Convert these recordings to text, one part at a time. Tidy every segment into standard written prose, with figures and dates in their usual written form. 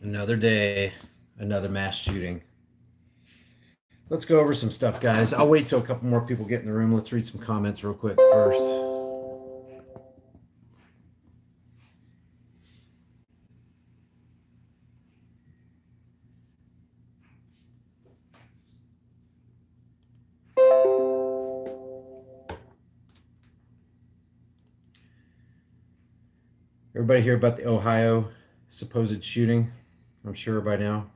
Another day, another mass shooting. Let's go over some stuff, guys. I'll wait till a couple more people get in the room. Let's read some comments real quick first. Everybody hear about the Ohio supposed shooting? I'm sure by now.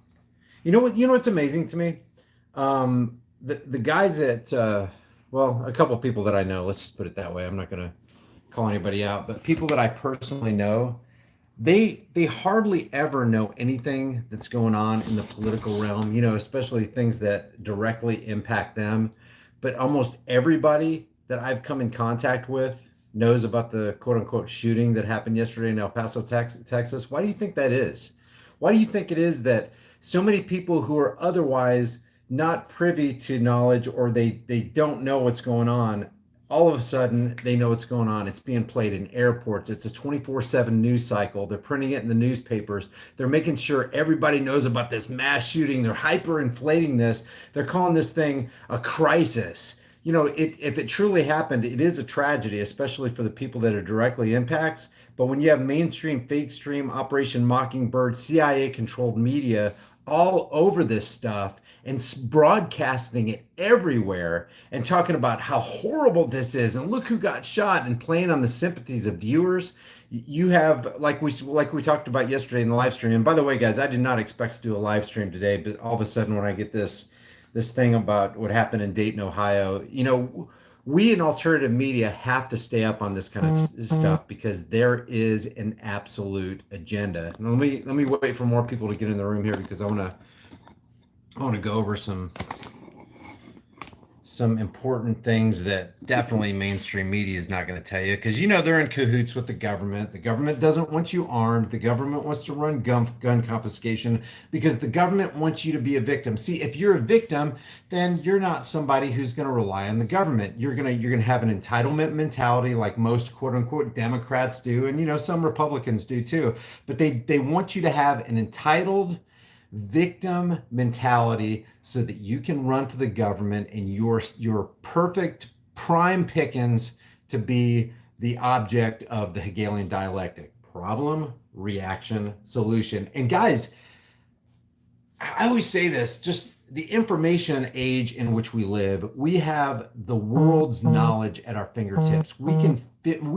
You know what? You know what's amazing to me? The guys at well, a couple of people that I know. Let's just put it that way. I'm not gonna call anybody out, but people that I personally know, they hardly ever know anything that's going on in the political realm, especially things that directly impact them. But almost everybody that I've come in contact with knows about the quote unquote shooting that happened yesterday in El Paso, Texas. Why do you think that is? Why do you think it is that so many people who are otherwise not privy to knowledge, or they don't know what's going on, all of a sudden they know what's going on? It's being played in airports. It's a 24/7 news cycle. They're printing it in the newspapers. They're making sure everybody knows about this mass shooting. They're hyperinflating this. They're calling this thing a crisis. If it truly happened, it is a tragedy, especially for the people that it directly impacts. But when you have mainstream, fake stream, Operation Mockingbird, CIA controlled media all over this stuff and broadcasting it everywhere and talking about how horrible this is and look who got shot and playing on the sympathies of viewers, you have, like we talked about yesterday in the live stream. And by the way, guys, I did not expect to do a live stream today, but all of a sudden when I get this thing about what happened in Dayton, Ohio, we in alternative media have to stay up on this kind of stuff because there is an absolute agenda. Now, let me wait for more people to get in the room here because I want to go over some important things that definitely mainstream media is not going to tell you, because they're in cahoots with the government. The government doesn't want you armed. The government wants to run gun confiscation because the government wants you to be a victim. See, if you're a victim, then you're not somebody who's going to rely on the government. You're going to have an entitlement mentality like most quote unquote Democrats do, and some Republicans do too. But they want you to have an entitled victim mentality so that you can run to the government and you're perfect prime pickings to be the object of the Hegelian dialectic: problem, reaction, solution. And guys, I always say this, just the information age in which we live, we have the world's knowledge at our fingertips. We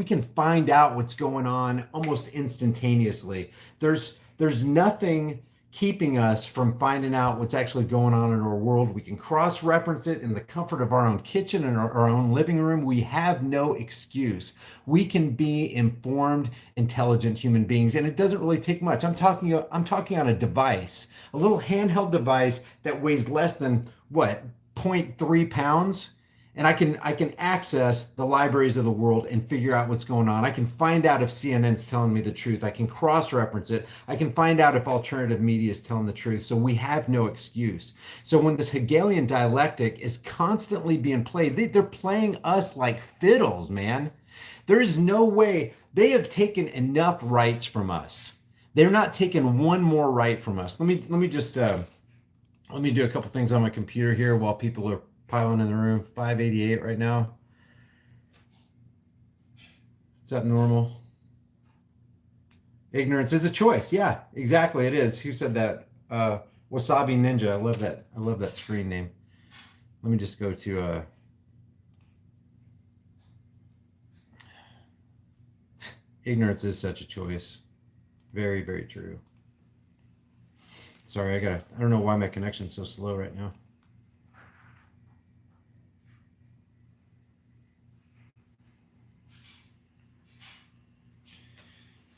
can find out what's going on almost instantaneously. There's nothing keeping us from finding out what's actually going on in our world. We can cross-reference it in the comfort of our own kitchen and our own living room. We have no excuse. We can be informed, intelligent human beings, and it doesn't really take much. I'm talking on a device, a little handheld device that weighs less than what, zero point 0.3 pounds, and I can access the libraries of the world and figure out what's going on. I can find out if CNN's telling me the truth. I can cross-reference it. I can find out if alternative media is telling the truth. So we have no excuse. So when this Hegelian dialectic is constantly being played, they're playing us like fiddles, man. There is no way. They have taken enough rights from us. They're not taking one more right from us. Let me just let me do a couple things on my computer here while people are piling in the room. 588 right now. Is that normal? Ignorance is a choice. Yeah, exactly. It is. Who said that? Wasabi Ninja. I love that. I love that screen name. Let me just go to ignorance is such a choice. Very, very true. Sorry, I don't know why my connection's so slow right now.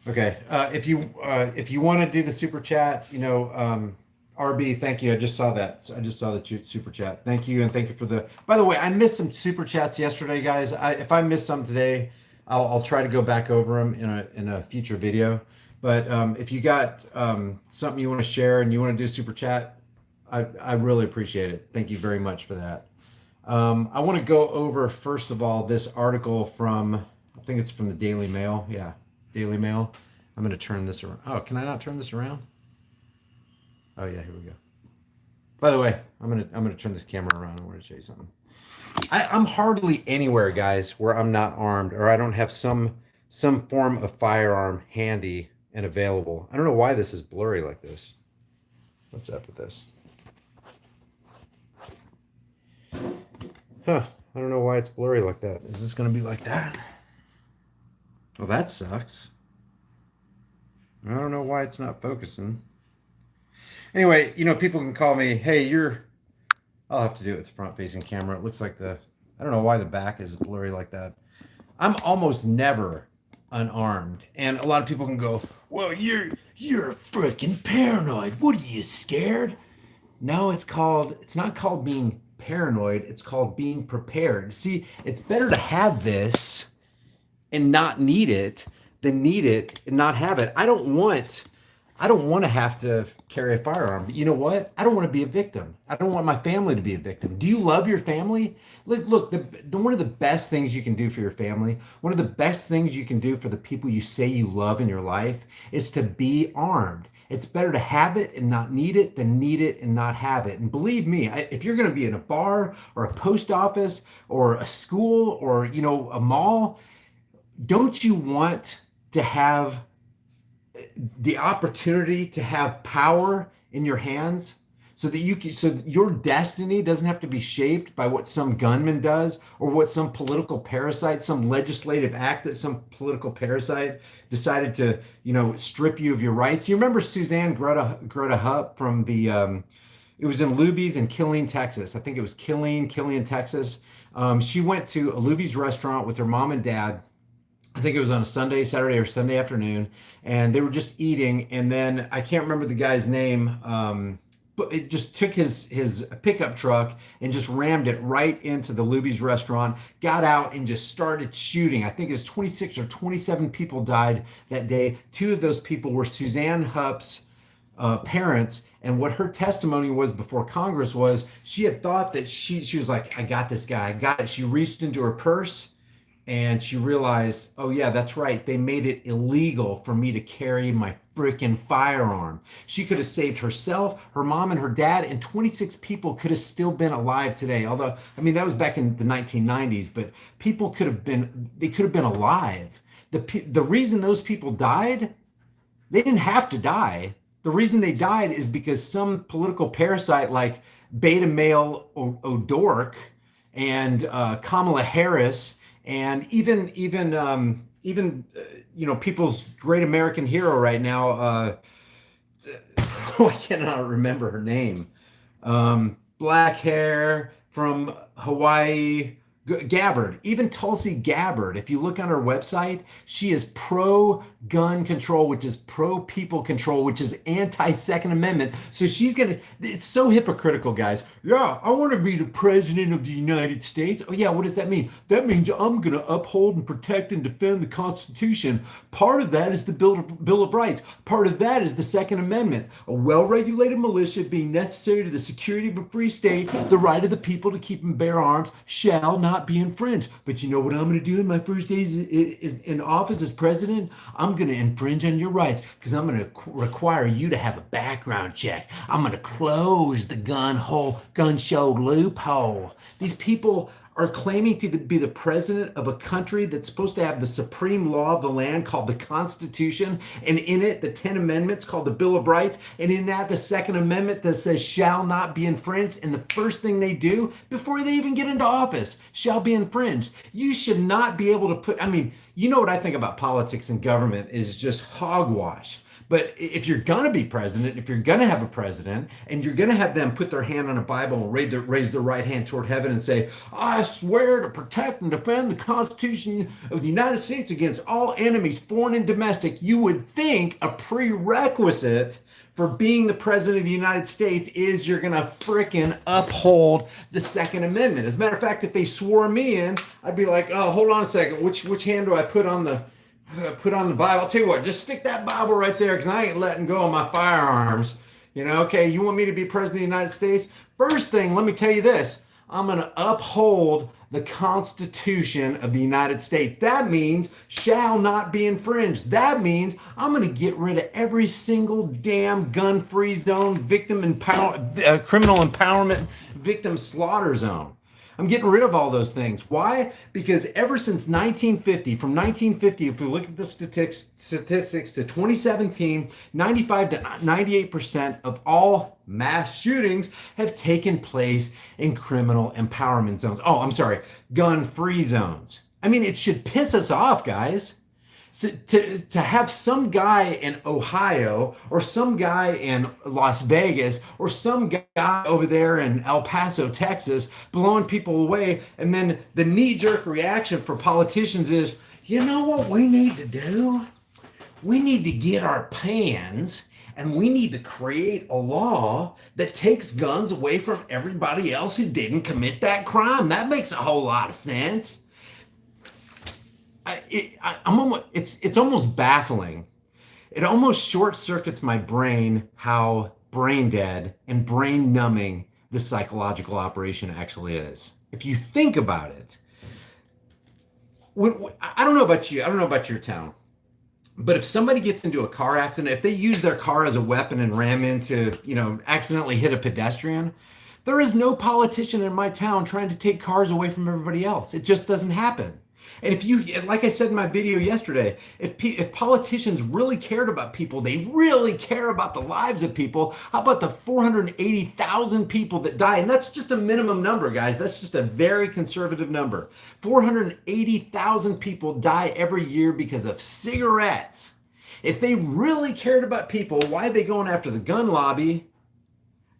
Okay, if you want to do the super chat, RB, thank you. I just saw that. I just saw the super chat. Thank you, and thank you for the. By the way, I missed some super chats yesterday, guys. If I missed some today, I'll try to go back over them in a future video. But if you got something you want to share and you want to do super chat, I really appreciate it. Thank you very much for that. I want to go over first of all this article from, I think it's from the Daily Mail. Yeah. Daily Mail. I'm going to turn this around. Oh, can I not turn this around? Oh yeah, here we go. By the way, I'm gonna turn this camera around. I want to show you something. I'm hardly anywhere, guys, where I'm not armed or I don't have some form of firearm handy and available. I don't know why this is blurry like this. What's up with this? Huh. I don't know why it's blurry like that. Is this gonna be like that? Well, that sucks. I don't know why it's not focusing. Anyway, people can call me, hey, I'll have to do it with the front facing camera. It looks like I don't know why the back is blurry like that. I'm almost never unarmed. And a lot of people can go, well, you're freaking paranoid. What are you scared? No, it's not called being paranoid. It's called being prepared. See, it's better to have this and not need it than need it and not have it. I don't want to have to carry a firearm. But you know what? I don't want to be a victim. I don't want my family to be a victim. Do you love your family? Look, one of the best things you can do for your family, one of the best things you can do for the people you say you love in your life is to be armed. It's better to have it and not need it than need it and not have it. And believe me, if you're going to be in a bar or a post office or a school or, a mall, don't you want to have the opportunity to have power in your hands so that so your destiny doesn't have to be shaped by what some gunman does or what some political parasite, some legislative act that some political parasite decided to, strip you of your rights. You remember Suzanne Greta Hupp from it was in Luby's in Killeen, Texas. I think it was Killeen, Texas. She went to a Luby's restaurant with her mom and dad. I think it was on a Saturday or Sunday afternoon, and they were just eating. And then I can't remember the guy's name, but it just took his pickup truck and just rammed it right into the Luby's restaurant. Got out and just started shooting. I think it was 26 or 27 people died that day. Two of those people were Suzanne Hupp's parents. And what her testimony was before Congress was she had thought that she was like, I got this guy, I got it. She reached into her purse and she realized, oh yeah, that's right. They made it illegal for me to carry my freaking firearm. She could have saved herself, her mom, and her dad, and 26 people could have still been alive today. Although, I mean, that was back in the 1990s, but people they could have been alive. The reason those people died, they didn't have to die. The reason they died is because some political parasite like Beta Male O'Dork and Kamala Harris and even people's great American hero right now. I cannot remember her name. Black hair from Hawaii. Gabbard, even Tulsi Gabbard, if you look on her website, she is pro gun control, which is pro people control, which is anti Second Amendment. So it's so hypocritical, guys. Yeah, I want to be the president of the United States. Oh, yeah, what does that mean? That means I'm going to uphold and protect and defend the Constitution. Part of that is the Bill of Rights. Part of that is the Second Amendment. A well regulated militia being necessary to the security of a free state, the right of the people to keep and bear arms shall not be infringed. But you know what I'm going to do in my first days in office as president? I'm going to infringe on your rights because I'm going to require you to have a background check. I'm going to close the gun show loophole. These people are claiming to be the president of a country that's supposed to have the supreme law of the land called the Constitution, and in it, the 10 Amendments called the Bill of Rights, and in that, the Second Amendment that says shall not be infringed, and the first thing they do before they even get into office, shall be infringed. You should not be able to you know what I think about politics and government is just hogwash. But if you're going to be president, if you're going to have a president, and you're going to have them put their hand on a Bible and raise their right hand toward heaven and say, I swear to protect and defend the Constitution of the United States against all enemies, foreign and domestic, you would think a prerequisite for being the president of the United States is you're going to frickin' uphold the Second Amendment. As a matter of fact, if they swore me in, I'd be like, oh, hold on a second. Which hand do I put on the Bible? I'll tell you what, just stick that Bible right there because I ain't letting go of my firearms. Okay, you want me to be president of the United States? First thing, let me tell you this. I'm going to uphold the Constitution of the United States. That means shall not be infringed. That means I'm going to get rid of every single damn gun-free zone, criminal empowerment, victim slaughter zone. I'm getting rid of all those things. Why? Because ever since 1950, from 1950, if we look at the statistics to 2017, 95 to 98% of all mass shootings have taken place in criminal empowerment zones. Oh, I'm sorry, gun-free zones. I mean, it should piss us off, guys. So to have some guy in Ohio or some guy in Las Vegas or some guy over there in El Paso, Texas, blowing people away, and then the knee-jerk reaction for politicians is, you know what we need to do? We need to get our pans and we need to create a law that takes guns away from everybody else who didn't commit that crime. That makes a whole lot of sense. It's almost baffling. It almost short circuits my brain how brain dead and brain numbing the psychological operation actually is. If you think about it, I don't know about you, I don't know about your town, but if somebody gets into a car accident, if they use their car as a weapon and ram into, accidentally hit a pedestrian, there is no politician in my town trying to take cars away from everybody else. It just doesn't happen. And if you, like I said in my video yesterday, if politicians really cared about people, they really care about the lives of people, how about the 480,000 people that die? And that's just a minimum number, guys. That's just a very conservative number. 480,000 people die every year because of cigarettes. If they really cared about people, why are they going after the gun lobby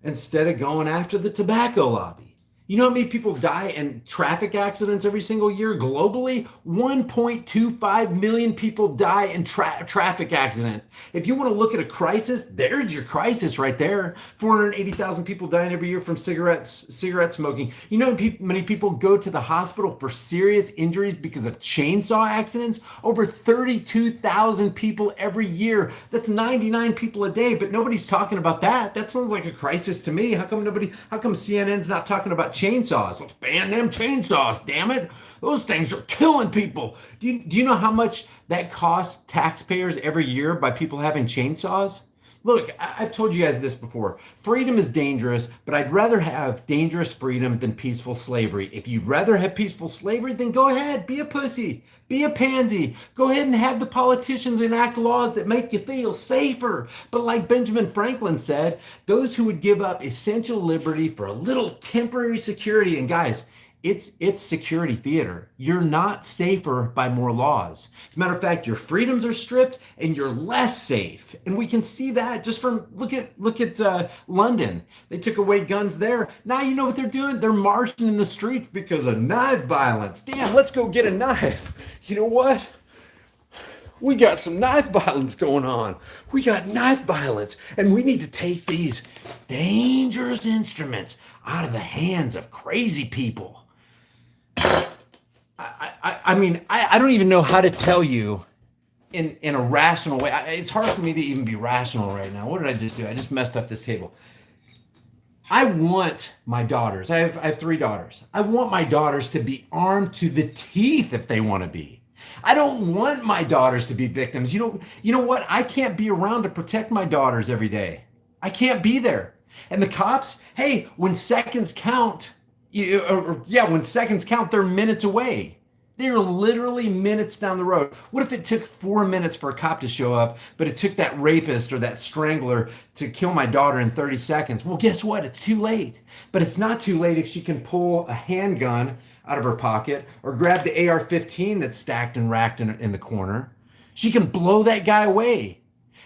instead of going after the tobacco lobby? You know how many people die in traffic accidents every single year globally? 1.25 million people die in traffic accidents. If you want to look at a crisis, there's your crisis right there. 480,000 people dying every year from cigarette smoking. You know how many people go to the hospital for serious injuries because of chainsaw accidents? Over 32,000 people every year. That's 99 people a day, but nobody's talking about that. That sounds like a crisis to me. How come CNN's not talking about chainsaws? Let's ban them chainsaws, damn it. Those things are killing people. Do you know how much that costs taxpayers every year by people having chainsaws? Look, I've told you guys this before. Freedom is dangerous, but I'd rather have dangerous freedom than peaceful slavery. If you'd rather have peaceful slavery, then go ahead, be a pussy, be a pansy. Go ahead and have the politicians enact laws that make you feel safer. But like Benjamin Franklin said, those who would give up essential liberty for a little temporary security, and guys, it's security theater. You're not safer by more laws. As a matter of fact, your freedoms are stripped and you're less safe. And we can see that just from look at London. They took away guns there. Now you know what they're doing? They're marching in the streets because of knife violence. Damn, let's go get a knife. You know what? We got some knife violence going on. We got knife violence, and we need to take these dangerous instruments out of the hands of crazy people. I mean, I don't even know how to tell you in a rational way. It's hard for me to even be rational right now. What did I just do? I just messed up this table. I want my daughters. I have 3 daughters. I want my daughters to be armed to the teeth if they want to be. I don't want my daughters to be victims. You know what? I can't be around to protect my daughters every day. I can't be there. And the cops, hey, when seconds count, when seconds count, they're minutes away. They're literally minutes down the road. What if it took 4 minutes for a cop to show up, but it took that rapist or that strangler to kill my daughter in 30 seconds? Well, guess what? It's too late. But it's not too late if she can pull a handgun out of her pocket or grab the AR-15 that's stacked and racked in the corner. She can blow that guy away.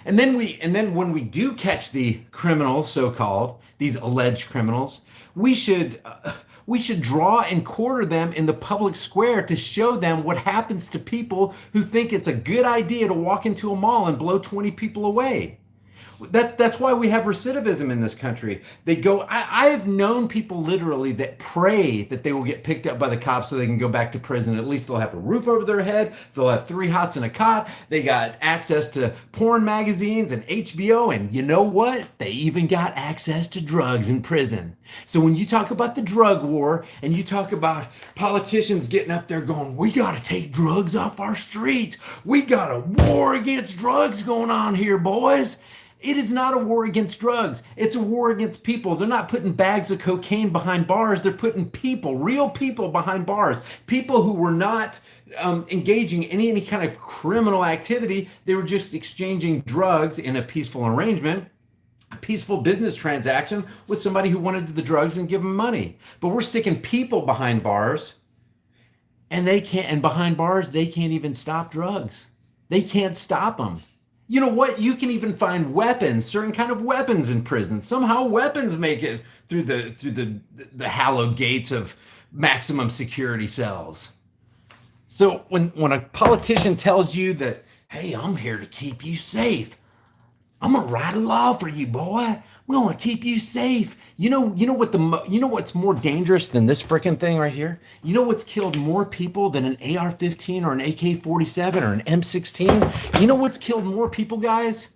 And then when we do catch the criminals, so-called, these alleged criminals, we should draw and quarter them in the public square to show them what happens to people who think it's a good idea to walk into a mall and blow 20 people away. That's why we have recidivism in this country. They go. I have known people literally that pray that they will get picked up by the cops so they can go back to prison. At least they'll have a roof over their head. They'll have 3 hots and a cot. They got access to porn magazines and HBO. And you know what? They even got access to drugs in prison. So when you talk about the drug war and you talk about politicians getting up there going, we got to take drugs off our streets. We got a war against drugs going on here, boys. It is not a war against drugs. It's a war against people. They're not putting bags of cocaine behind bars. They're putting people, real people behind bars. People who were not engaging in any kind of criminal activity. They were just exchanging drugs in a peaceful arrangement, a peaceful business transaction with somebody who wanted the drugs and give them money. But we're sticking people behind bars, and they can't, and behind bars, they can't even stop drugs. They can't stop them. You know what? You can even find weapons, certain kind of weapons in prison. Somehow weapons make it through the hallowed gates of maximum security cells. So when a politician tells you that, hey, I'm here to keep you safe, I'm gonna write a law for you, boy. We're gonna keep you safe. You know what's more dangerous than this freaking thing right here? You know what's killed more people than an AR-15 or an AK-47 or an M16? You know what's killed more people, guys?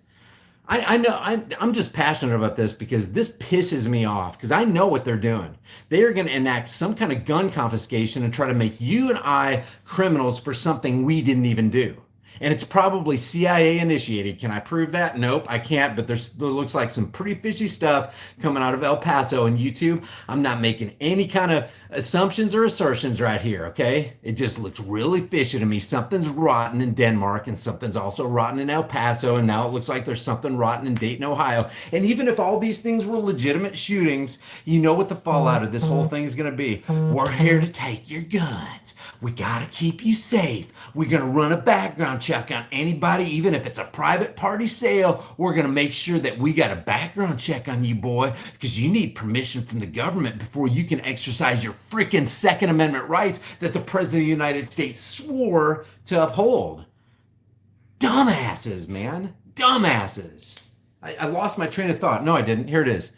I know I'm just passionate about this because this pisses me off because I know what they're doing. They are going to enact some kind of gun confiscation and try to make you and I criminals for something we didn't even do. And it's probably CIA initiated. Can I prove that? Nope, I can't. But there looks like some pretty fishy stuff coming out of El Paso and YouTube. I'm not making any kind of assumptions or assertions right here, okay? It just looks really fishy to me. Something's rotten in Denmark and something's also rotten in El Paso. And now it looks like there's something rotten in Dayton, Ohio. And even if all these things were legitimate shootings, you know what the fallout of this whole thing is going to be. We're here to take your guns. We got to keep you safe. We're going to run a background check on anybody, even if it's a private party sale. We're going to make sure that we got a background check on you, boy, because you need permission from the government before you can exercise your freaking Second Amendment rights that the President of the United States swore to uphold. Dumbasses, man. Dumbasses. I lost my train of thought. No, I didn't. Here it is.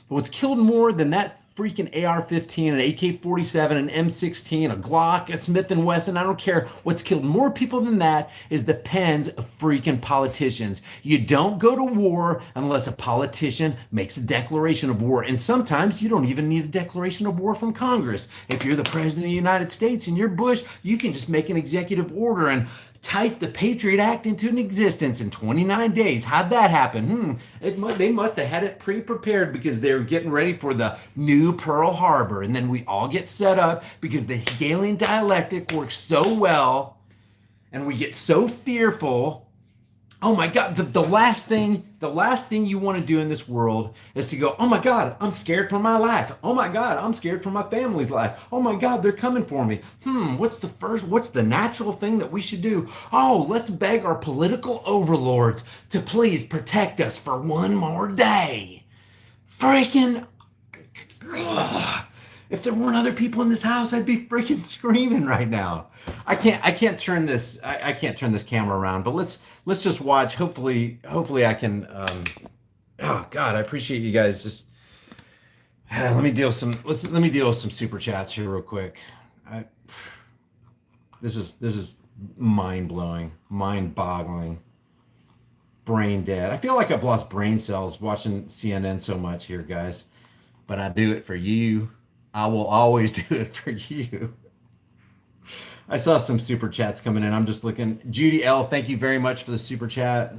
But what's killed more than that freaking AR-15, an AK-47, an M16, a Glock, a Smith & Wesson, I don't care. What's killed more people than that is the pens of freaking politicians. You don't go to war unless a politician makes a declaration of war. And sometimes you don't even need a declaration of war from Congress. If you're the President of the United States and you're Bush, you can just make an executive order and type the Patriot Act into an existence in 29 days. How'd that happen? They must have had it pre-prepared because they were getting ready for the new Pearl Harbor. And then we all get set up because the Hegelian dialectic works so well and we get so fearful. Oh my God, the last thing you want to do in this world is to go, oh my God, I'm scared for my life. Oh my God, I'm scared for my family's life. Oh my God, they're coming for me. What's the natural thing that we should do? Oh, let's beg our political overlords to please protect us for one more day. Freaking, ugh. If there weren't other people in this house, I'd be freaking screaming right now. I can't turn this camera around, but let's just watch. Hopefully I can. Oh God, I appreciate you guys. Just let me deal with some super chats here real quick. This is mind blowing, mind boggling, brain dead. I feel like I've lost brain cells watching CNN so much here, guys. But I do it for you. I will always do it for you. I saw some super chats coming in. I'm just looking. Judy L, thank you very much for the super chat.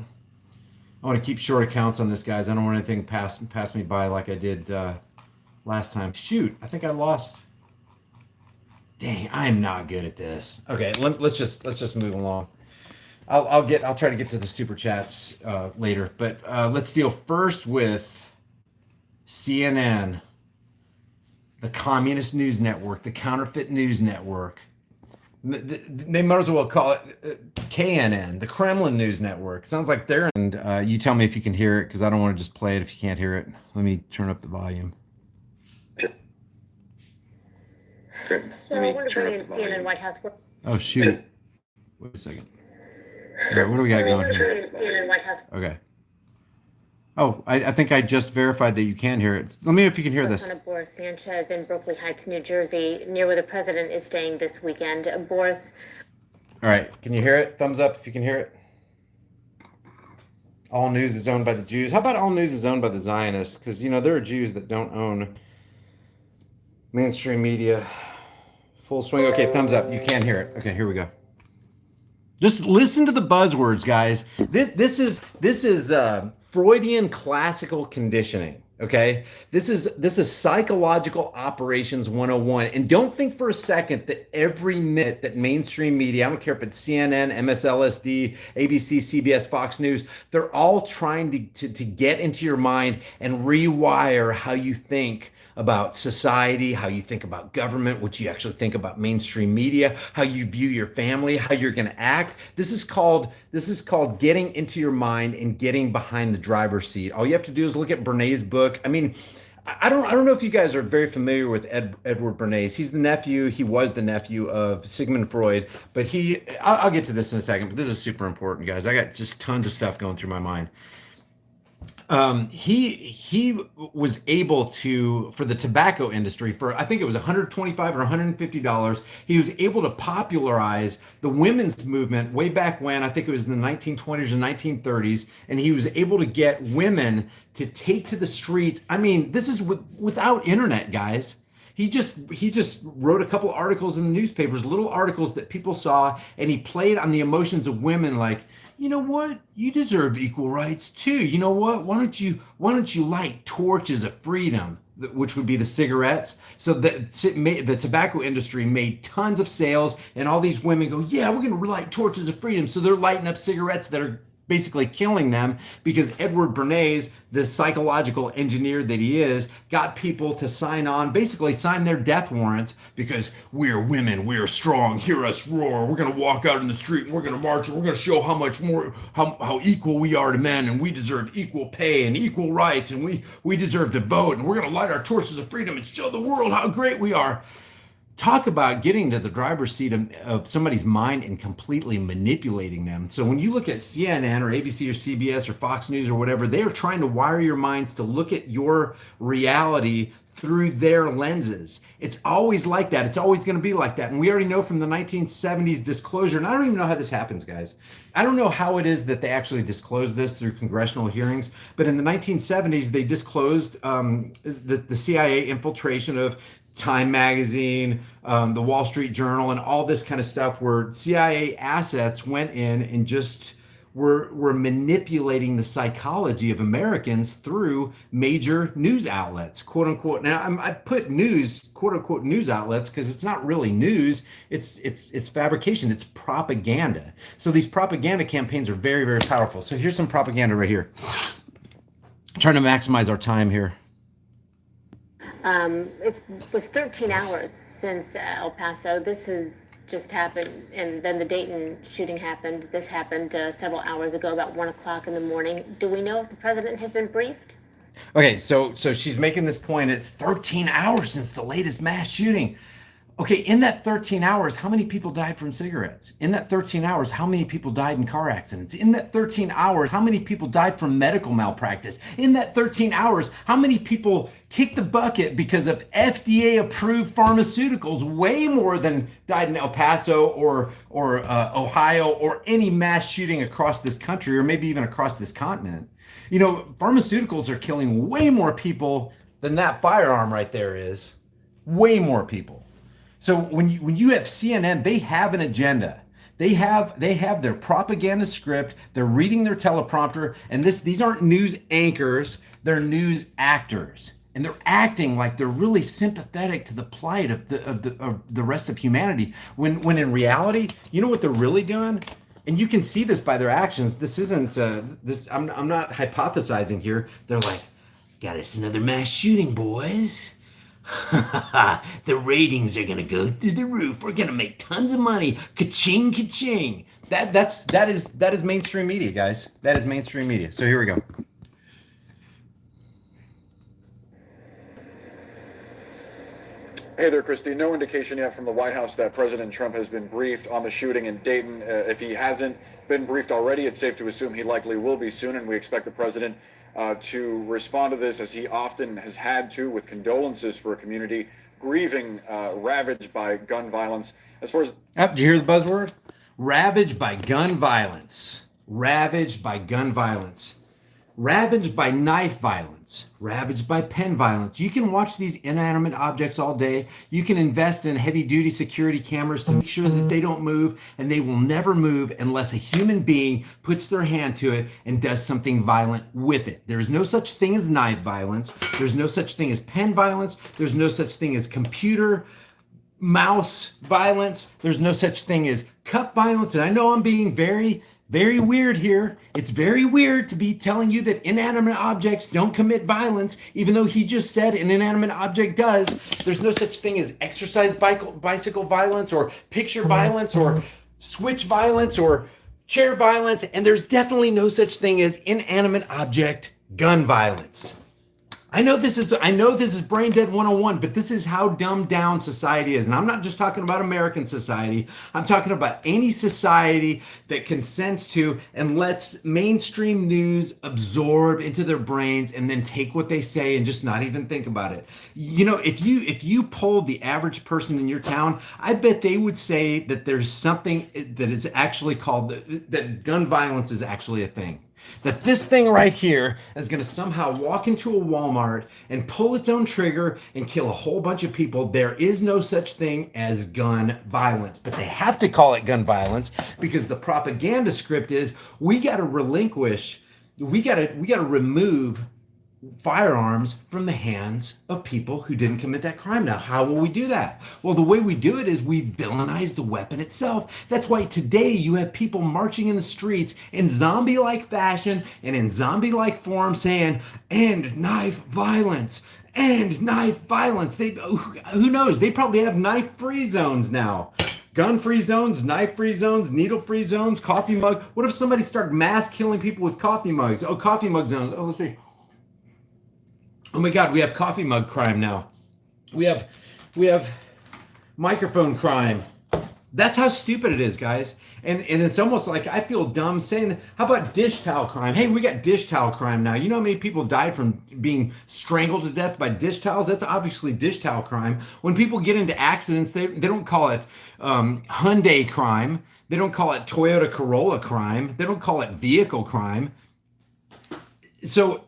I want to keep short accounts on this, guys. I don't want anything pass me by like I did last time. Shoot, I think I lost. Dang, I am not good at this. Okay, let's just move along. I'll try to get to the super chats later, but let's deal first with CNN, the Communist News Network, the Counterfeit News Network. They might as well call it KNN, the Kremlin News Network. Sounds like they're. And you tell me if you can hear it, because I don't want to just play it if you can't hear it. Let me turn up the volume. So I want to bring in CNN White House. Oh shoot! Wait a second. All right, what do we got going here? CNN White House. Okay. Oh, I think I just verified that you can hear it. Let me know if you can hear this. Son of Boris Sanchez in Berkeley Heights, New Jersey, near where the president is staying this weekend. Boris. All right, can you hear it? Thumbs up if you can hear it. All news is owned by the Jews. How about all news is owned by the Zionists? Because, you know, there are Jews that don't own mainstream media. Full swing. Okay, thumbs up. You can hear it. Okay, here we go. Just listen to the buzzwords, guys. This is Freudian classical conditioning. Okay, this is psychological operations 101. And don't think for a second that every minute that mainstream media, I don't care if it's CNN, MSLSD, ABC, CBS, Fox News, they're all trying to get into your mind and rewire how you think about society, how you think about government, what you actually think about mainstream media, how you view your family, how you're going to act. This is called getting into your mind and getting behind the driver's seat. All you have to do is look at Bernays' book. I mean, I don't know if you guys are very familiar with Edward Bernays. He was the nephew of Sigmund Freud, but I'll get to this in a second, but this is super important, guys. I got just tons of stuff going through my mind. He was able to, for the tobacco industry, for I think it was $125 or $150, he was able to popularize the women's movement way back when. I think it was in the 1920s or 1930s, and he was able to get women to take to the streets. I mean, this is without internet, guys. He just wrote a couple articles in the newspapers, little articles that people saw, and he played on the emotions of women like, you know what? You deserve equal rights too. You know what? Why don't you light torches of freedom, which would be the cigarettes? So the tobacco industry made tons of sales, and all these women go, yeah, we're going to light torches of freedom. So they're lighting up cigarettes that are basically killing them because Edward Bernays, the psychological engineer that he is, got people to basically sign their death warrants because we're women, we're strong, hear us roar, we're going to walk out in the street and we're going to march and we're going to show how much more, how equal we are to men, and we deserve equal pay and equal rights, and we deserve to vote, and we're going to light our torches of freedom and show the world how great we are. Talk about getting to the driver's seat of somebody's mind and completely manipulating them. So when you look at CNN or ABC or CBS or Fox News or whatever, they are trying to wire your minds to look at your reality through their lenses. It's always like that. It's always going to be like that. And we already know from the 1970s disclosure, and I don't even know how this happens, guys. I don't know how it is that they actually disclose this through congressional hearings, but in the 1970s, they disclosed the CIA infiltration of Time Magazine, the Wall Street Journal, and all this kind of stuff, where CIA assets went in and just were manipulating the psychology of Americans through major news outlets, quote unquote. Now I put news, quote unquote, news outlets because it's not really news. It's fabrication. It's propaganda. So these propaganda campaigns are very, very powerful. So here's some propaganda right here. I'm trying to maximize our time here. It was 13 hours since El Paso. This has just happened, and then the Dayton shooting happened. This happened several hours ago, about 1 o'clock in the morning. Do we know if the president has been briefed? Okay, so she's making this point. It's 13 hours since the latest mass shooting. Okay, in that 13 hours, how many people died from cigarettes? In that 13 hours, how many people died in car accidents? In that 13 hours, how many people died from medical malpractice? In that 13 hours, how many people kicked the bucket because of FDA-approved pharmaceuticals? Way more than died in El Paso or Ohio or any mass shooting across this country, or maybe even across this continent. You know, pharmaceuticals are killing way more people than that firearm right there is. Way more people. So when you have CNN, they have an agenda. They have their propaganda script. They're reading their teleprompter, and these aren't news anchors. They're news actors, and they're acting like they're really sympathetic to the plight of the rest of humanity. When in reality, you know what they're really doing, and you can see this by their actions. This isn't this. I'm not hypothesizing here. They're like, got us another mass shooting, boys. The ratings are gonna go through the roof. We're gonna make tons of money. Ka-ching, ka-ching. That is mainstream media, guys. That is mainstream media. So here we go. Hey there, Christy. No indication yet from the White House that President Trump has been briefed on the shooting in Dayton. If he hasn't, been briefed already. It's safe to assume he likely will be soon, and we expect the president to respond to this, as he often has had to, with condolences for a community grieving, ravaged by gun violence. As far as Did you hear the buzzword? Ravaged by gun violence. Ravaged by gun violence. Ravaged by knife violence, ravaged by pen violence. You can watch these inanimate objects all day. You can invest in heavy duty security cameras to make sure that they don't move, and they will never move unless a human being puts their hand to it and does something violent with it. There's no such thing as knife violence. There's no such thing as pen violence. There's no such thing as computer mouse violence. There's no such thing as cup violence. And I know I'm being very weird here. It's very weird to be telling you that inanimate objects don't commit violence, even though he just said an inanimate object does. There's no such thing as exercise bicycle violence, or picture violence, or switch violence, or chair violence. And there's definitely no such thing as inanimate object gun violence. I know this is brain dead 101, but this is how dumbed down society is. And I'm not just talking about American society. I'm talking about any society that consents to and lets mainstream news absorb into their brains and then take what they say and just not even think about it. You know, if you polled the average person in your town, I bet they would say that there's something that is actually called, that gun violence is actually a thing. That this thing right here is going to somehow walk into a Walmart and pull its own trigger and kill a whole bunch of people. There is no such thing as gun violence, but they have to call it gun violence because the propaganda script is we got to remove firearms from the hands of people who didn't commit that crime. Now, how will we do that? Well, the way we do it is we villainize the weapon itself. That's why today you have people marching in the streets in zombie-like fashion and in zombie-like form saying, "End knife violence, end knife violence." Who knows? They probably have knife-free zones now. Gun-free zones, knife-free zones, needle-free zones, coffee mug. What if somebody started mass killing people with coffee mugs? Oh, coffee mug zones. Oh, let's see. Oh my God, we have coffee mug crime now. We have microphone crime. That's how stupid it is, guys. And it's almost like I feel dumb saying that. How about dish towel crime? Hey, we got dish towel crime now. You know how many people died from being strangled to death by dish towels? That's obviously dish towel crime. When people get into accidents, they don't call it Hyundai crime. They don't call it Toyota Corolla crime. They don't call it vehicle crime. So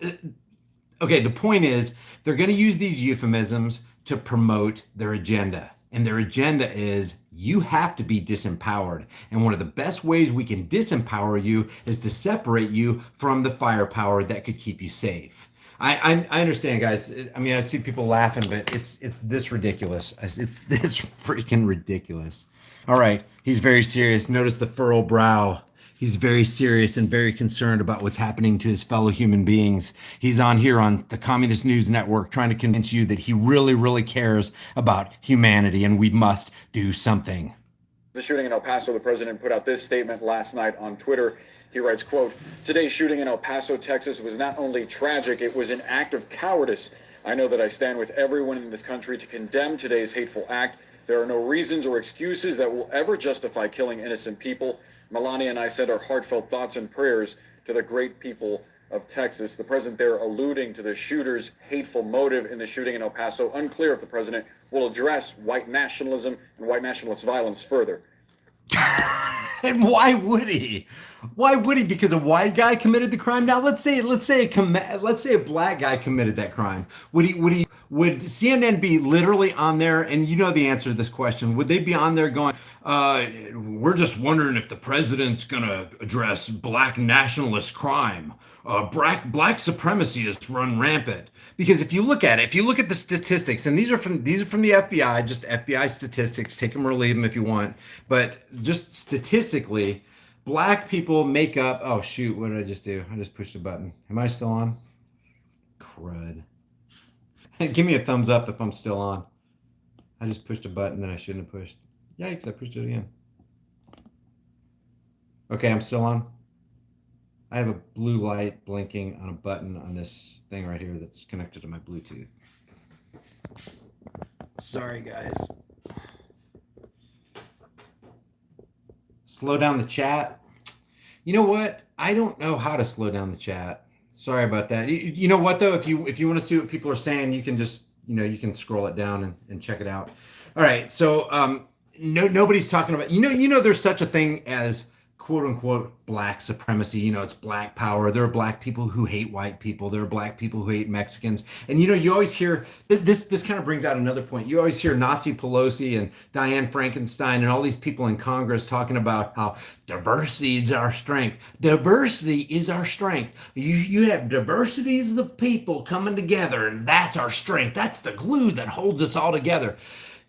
okay, the point is they're going to use these euphemisms to promote their agenda. And their agenda is you have to be disempowered. And one of the best ways we can disempower you is to separate you from the firepower that could keep you safe. I understand, guys. I mean, I see people laughing, but it's this ridiculous. It's this freaking ridiculous. All right, he's very serious. Notice the furrowed brow. He's very serious and very concerned about what's happening to his fellow human beings. He's on here on the Communist News Network trying to convince you that he really, really cares about humanity and we must do something. the shooting in El Paso, the president put out this statement last night on Twitter. He writes, quote, "Today's shooting in El Paso, Texas was not only tragic, it was an act of cowardice. I know that I stand with everyone in this country to condemn today's hateful act. There are no reasons or excuses that will ever justify killing innocent people. Melania and I send our heartfelt thoughts and prayers to the great people of Texas." The president there alluding to the shooter's hateful motive in the shooting in El Paso. Unclear if the president will address white nationalism and white nationalist violence further. And why would he? Why would he? Because a white guy committed the crime. Now let's say a black guy committed that crime. Would CNN be literally on there? And you know the answer to this question. Would they be on there going, "We're just wondering if the president's gonna address black nationalist crime. Black supremacy has run rampant." Because if you look at the statistics, and these are from the FBI, just FBI statistics, take them or leave them if you want. But just statistically, black people make up, oh shoot, what did I just do? I just pushed a button. Am I still on? Crud. Give me a thumbs up if I'm still on. I just pushed a button that I shouldn't have pushed. Yikes, I pushed it again. Okay, I'm still on. I have a blue light blinking on a button on this thing right here that's connected to my Bluetooth. Sorry, guys. Slow down the chat. You know what? I don't know how to slow down the chat. Sorry about that. You know what though? If you want to see what people are saying, you can just you can scroll it down and check it out. All right. So no nobody's talking about there's such a thing as quote unquote black supremacy. It's black power. There are black people who hate white people. There are black people who hate Mexicans. And you always hear this kind of brings out another point. You always hear Nazi Pelosi and Diane Frankenstein and all these people in Congress talking about how diversity is our strength. Diversity is our strength. You have diversities of people coming together, and that's our strength. That's the glue that holds us all together.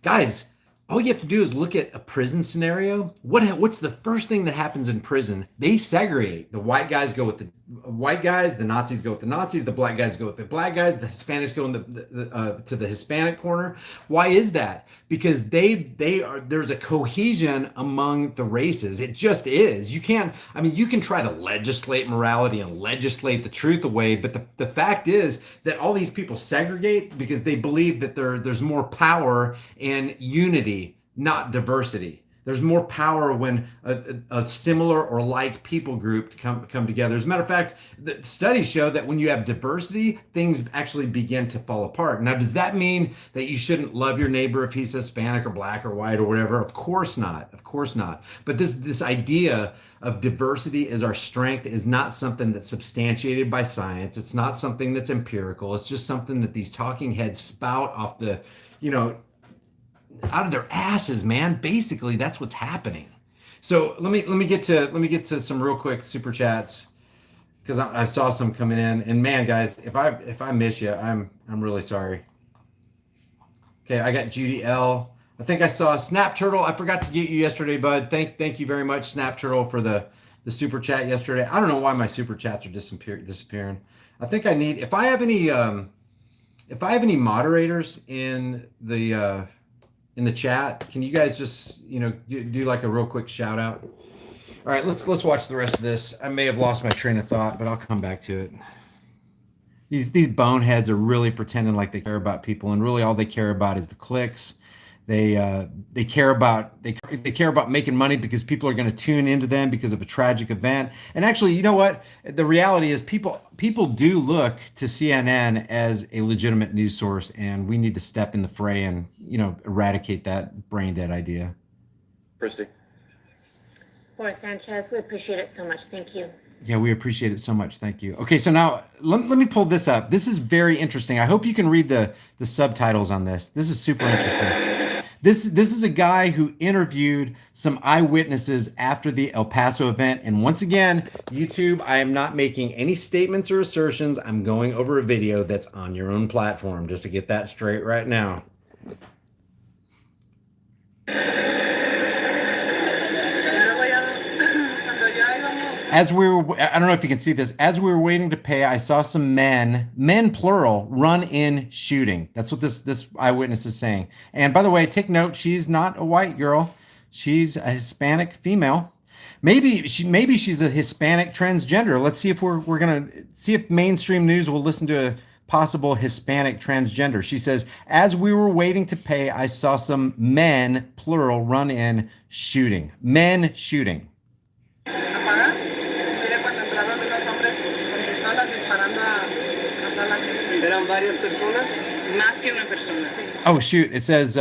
Guys, all you have to do is look at a prison scenario. What's the first thing that happens in prison? They segregate. The white guys go with the white guys, the Nazis go with the Nazis, the black guys go with the black guys, the Hispanics go in to the Hispanic corner. Why is that? Because there's a cohesion among the races. It just is. You can try to legislate morality and legislate the truth away, but the fact is that all these people segregate because they believe that there's more power in unity, not diversity. There's more power when a similar or like people group come together. As a matter of fact, the studies show that when you have diversity, things actually begin to fall apart. Now, does that mean that you shouldn't love your neighbor if he's Hispanic or black or white or whatever? Of course not. Of course not. But this idea of diversity as our strength is not something that's substantiated by science. It's not something that's empirical. It's just something that these talking heads spout off out of their asses, man. Basically, that's what's happening. So let me get to some real quick super chats because I saw some coming in, and man, guys, if I miss you, I'm really sorry. Okay, I got Judy L. I think I saw Snap Turtle. I forgot to get you yesterday, bud. Thank you very much, Snap Turtle, for the super chat yesterday. I don't know why my super chats are disappearing. I think I need if I have any moderators in the chat, can you guys just do like a real quick shout out? All right, let's watch the rest of this. I may have lost my train of thought, but I'll come back to it. These boneheads are really pretending like they care about people, and really all they care about is the clicks. They care about making money because people are going to tune into them because of a tragic event. And actually, you know what? The reality is people do look to CNN as a legitimate news source, and we need to step in the fray and eradicate that brain dead idea. Christy. Laura Sanchez, we appreciate it so much. Thank you. Yeah, we appreciate it so much. Thank you. Okay, so now let me pull this up. This is very interesting. I hope you can read the subtitles on this. This is super interesting. This is a guy who interviewed some eyewitnesses after the El Paso event. And once again, YouTube, I am not making any statements or assertions. I'm going over a video that's on your own platform, just to get that straight right now. I don't know if you can see this, as we were waiting to pay, I saw some men plural, run in shooting. That's what this eyewitness is saying. And by the way, take note, she's not a white girl. She's a Hispanic female. Maybe she's a Hispanic transgender. Let's see if we're gonna see if mainstream news will listen to a possible Hispanic transgender. She says, as we were waiting to pay, I saw some men plural run in shooting. Men shooting. Oh shoot! It says,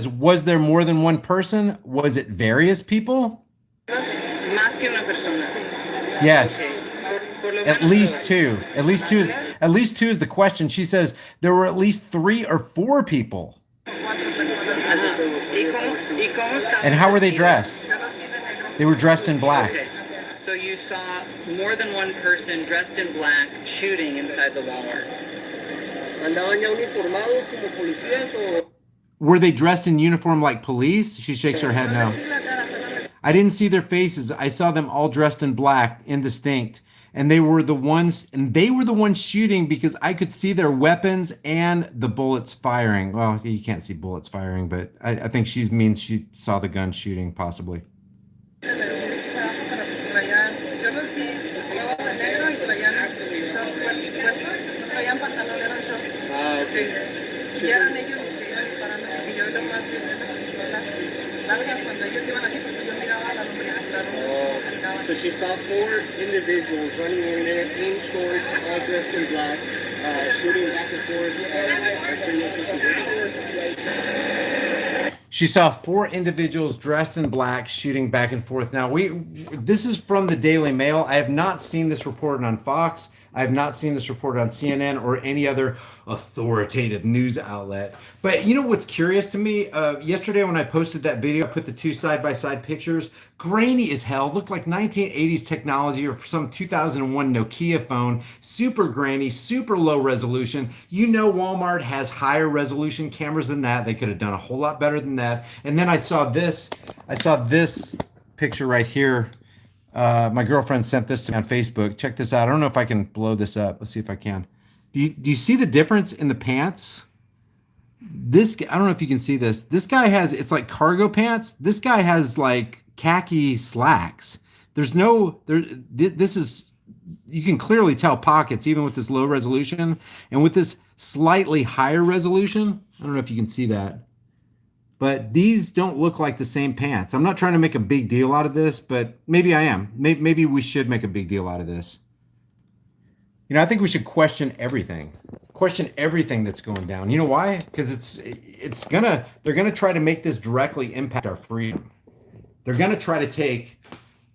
was there more than one person? Was it various people? Yes. At least two. At least two. At least two is the question. She says there were at least 3 or 4 people. And how were they dressed? They were dressed in black. Okay. So you saw more than one person dressed in black shooting inside the Walmart. Were they dressed in uniform like police? She shakes her head no. I didn't see their faces. I saw them all dressed in black, indistinct. And they were the ones shooting because I could see their weapons and the bullets firing. Well, you can't see bullets firing, but I think she means she saw the gun shooting, possibly. So She saw 4 individuals running in there in shorts, all dressed in black, shooting back and forth. She saw 4 individuals dressed in black shooting back and forth. Now, this is from the Daily Mail. I have not seen this reported on Fox. I have not seen this reported on CNN or any other authoritative news outlet. But you know what's curious to me? Yesterday when I posted that video, I put the 2 side-by-side pictures. Grainy as hell. Looked like 1980s technology or some 2001 Nokia phone. Super grainy, super low resolution. You know Walmart has higher resolution cameras than that. They could have done a whole lot better than that. And then I saw this picture right here. My girlfriend sent this to me on Facebook. Check this out. I don't know if I can blow this up. Let's see if I can. Do you see the difference in the pants? I don't know if you can see this. This guy has, it's like cargo pants. This guy has like khaki slacks. This is, you can clearly tell pockets even with this low resolution, and with this slightly higher resolution. I don't know if you can see that. But these don't look like the same pants. I'm not trying to make a big deal out of this, but maybe I am. Maybe we should make a big deal out of this. You know, I think we should question everything. Question everything that's going down. You know why? Because they're gonna try to make this directly impact our freedom. They're gonna try to take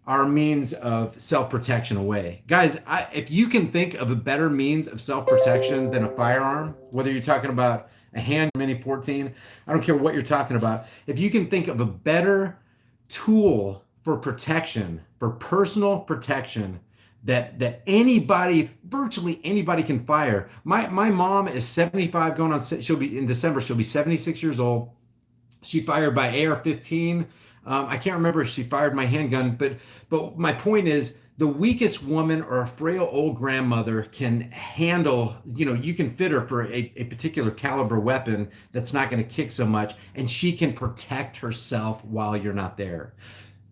our means of self-protection away. Guys, if you can think of a better means of self-protection than a firearm, whether you're talking about a hand mini 14, I don't care what you're talking about. If you can think of a better tool for protection, for personal protection, that anybody, virtually anybody can fire. My mom is 75 going on, she'll be in December, she'll be 76 years old. She fired by AR-15. I can't remember if she fired my handgun, but my point is, the weakest woman or a frail old grandmother can handle, you can fit her for a particular caliber weapon that's not going to kick so much, and she can protect herself while you're not there.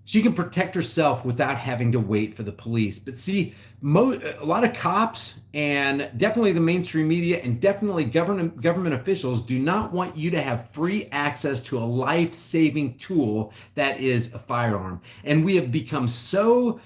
She can protect herself without having to wait for the police. But see, a lot of cops and definitely the mainstream media and definitely government officials do not want you to have free access to a life-saving tool that is a firearm. And we have become so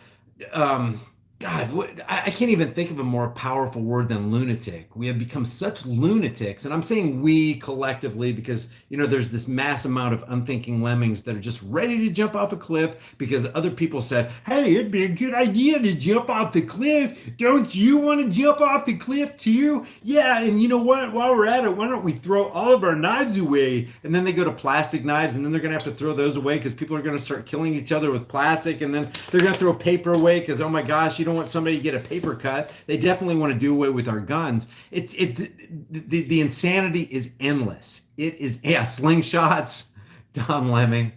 I can't even think of a more powerful word than lunatic. We have become such lunatics, and I'm saying we collectively because, there's this mass amount of unthinking lemmings that are just ready to jump off a cliff because other people said, hey, it'd be a good idea to jump off the cliff. Don't you want to jump off the cliff too? Yeah, and you know what? While we're at it, why don't we throw all of our knives away? And then they go to plastic knives, and then they're going to have to throw those away because people are going to start killing each other with plastic, and then they're going to throw paper away because, oh my gosh, you don't want somebody to get a paper cut. They definitely want to do away with our guns. The insanity is endless. It is, slingshots, Don Lemming,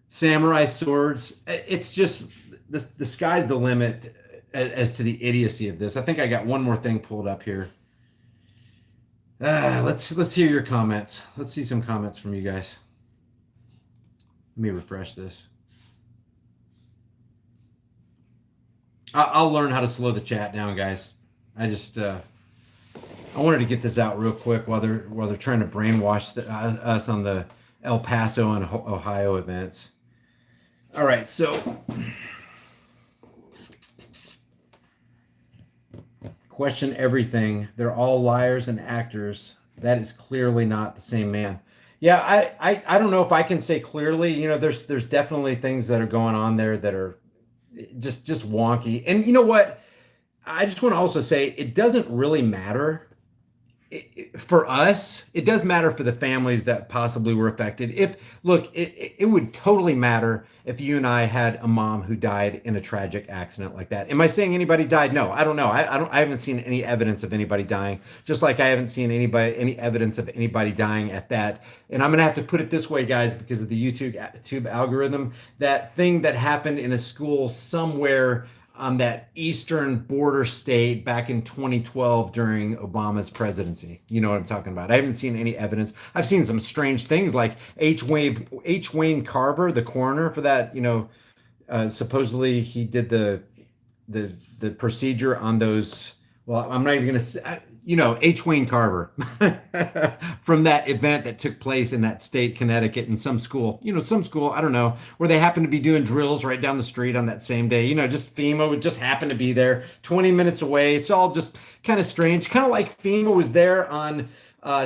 samurai swords. It's just the sky's the limit as to the idiocy of this. I think I got one more thing pulled up here. Let's hear your comments. Let's see some comments from you guys. Let me refresh this. I'll learn how to slow the chat down, guys. I just I wanted to get this out real quick while they're trying to brainwash us on the El Paso and Ohio events. All right, so question everything. They're all liars and actors. That is clearly not the same man. Yeah, I don't know if I can say clearly. There's definitely things that are going on there that are just wonky. And you know what? I just want to also say it doesn't really matter for us. It does matter for the families that possibly were affected. It would totally matter if you and I had a mom who died in a tragic accident like that. Am I saying anybody died? No, I don't know. I haven't seen any evidence of anybody dying, just like I haven't seen any evidence of anybody dying at that. And I'm going to have to put it this way, guys, because of the YouTube algorithm, that thing that happened in a school somewhere on that eastern border state back in 2012 during Obama's presidency. You know what I'm talking about. I haven't seen any evidence. I've seen some strange things like H. Wayne Carver, the coroner for that, supposedly he did the procedure on those well, I'm not even going to say, H. Wayne Carver from that event that took place in that state, Connecticut, in some school, some school, I don't know, where they happened to be doing drills right down the street on that same day. Just FEMA would just happen to be there 20 minutes away. It's all just kind of strange, kind of like FEMA was there on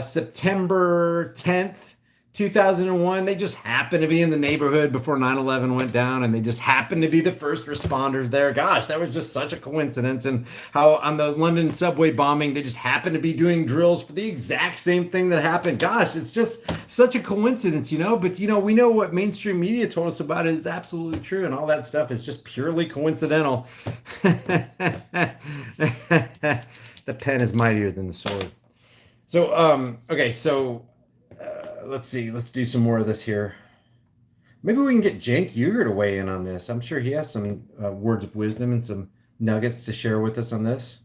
September 10th. 2001, they just happened to be in the neighborhood before 9/11 went down, and they just happened to be the first responders there. Gosh, that was just such a coincidence. And how on the London subway bombing, they just happened to be doing drills for the exact same thing that happened. Gosh, it's just such a coincidence, But, we know what mainstream media told us about it is absolutely true, and all that stuff is just purely coincidental. The pen is mightier than the sword. So, okay, so let's see. Let's do some more of this here. Maybe we can get Cenk Uygur to weigh in on this. I'm sure he has some words of wisdom and some nuggets to share with us on this.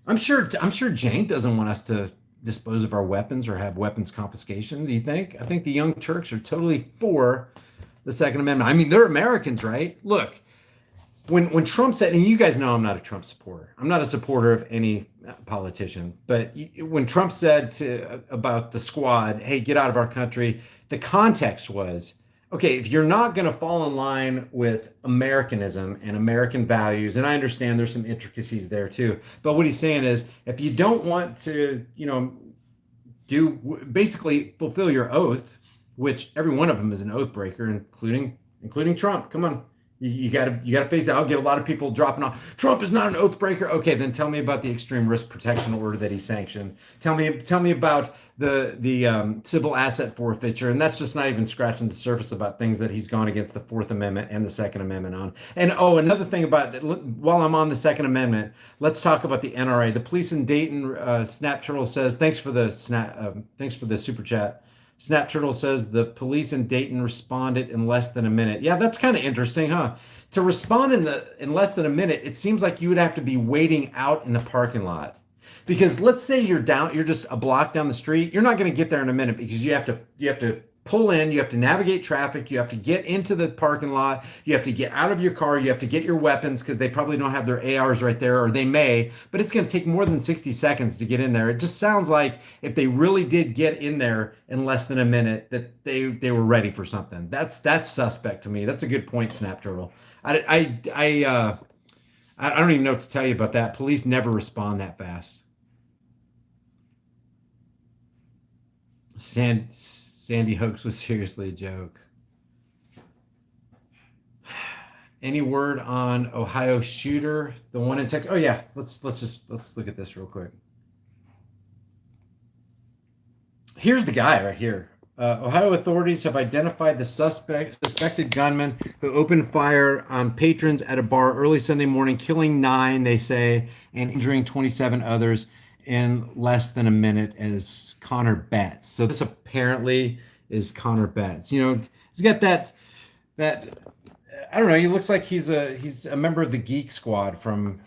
I'm sure Cenk doesn't want us to dispose of our weapons or have weapons confiscation. Do you think? I think the Young Turks are totally for the Second Amendment. I mean, they're Americans, right? Look, when Trump said, and you guys know I'm not a Trump supporter. I'm not a supporter of any politician. But when Trump said about the squad, hey, get out of our country, the context was, okay, if you're not going to fall in line with Americanism and American values, and I understand there's some intricacies there too. But what he's saying is, if you don't want to, basically fulfill your oath, which every one of them is an oath breaker, including Trump. Come on. You gotta face it. I'll get a lot of people dropping off. Trump is not an oath breaker. Okay, then tell me about the extreme risk protection order that he sanctioned. Tell me about the civil asset forfeiture, and that's just not even scratching the surface about things that he's gone against the Fourth Amendment and the Second Amendment on. And another thing about while I'm on the Second Amendment, let's talk about the NRA. The police in Dayton. Snap Turtle says thanks for the super chat. Snap Turtle says the police in Dayton responded in less than a minute. Yeah, that's kind of interesting, huh? To respond in less than a minute, it seems like you would have to be waiting out in the parking lot. Because let's say you're just a block down the street, you're not going to get there in a minute because you have to pull in, you have to navigate traffic, you have to get into the parking lot, you have to get out of your car, you have to get your weapons because they probably don't have their ARs right there, or they may, but it's going to take more than 60 seconds to get in there. It just sounds like if they really did get in there in less than a minute, that they were ready for something. That's suspect to me. That's a good point, Snap Turtle. I don't even know what to tell you about that. Police never respond that fast. Sandy hoax was seriously a joke. Any word on Ohio shooter, the one in Texas? Oh yeah, let's look at this real quick. Here's the guy right here. Ohio authorities have identified the suspected gunman who opened fire on patrons at a bar early Sunday morning, killing 9, they say, and injuring 27 others in less than a minute as Connor Betts. So this apparently is Connor Betts. He's got that I don't know, he looks like he's a member of the Geek Squad from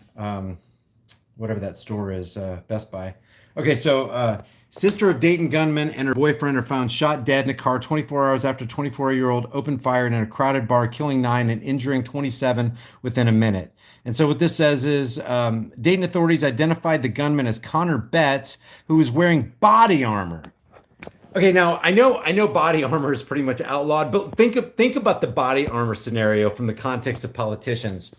whatever that store is, Best Buy. Okay, so sister of Dayton gunman and her boyfriend are found shot dead in a car 24 hours after 24-year-old opened fire in a crowded bar, killing 9 and injuring 27 within a minute. And so what this says is Dayton authorities identified the gunman as Connor Betts, who was wearing body armor. Okay, now I know body armor is pretty much outlawed, but think about the body armor scenario from the context of politicians.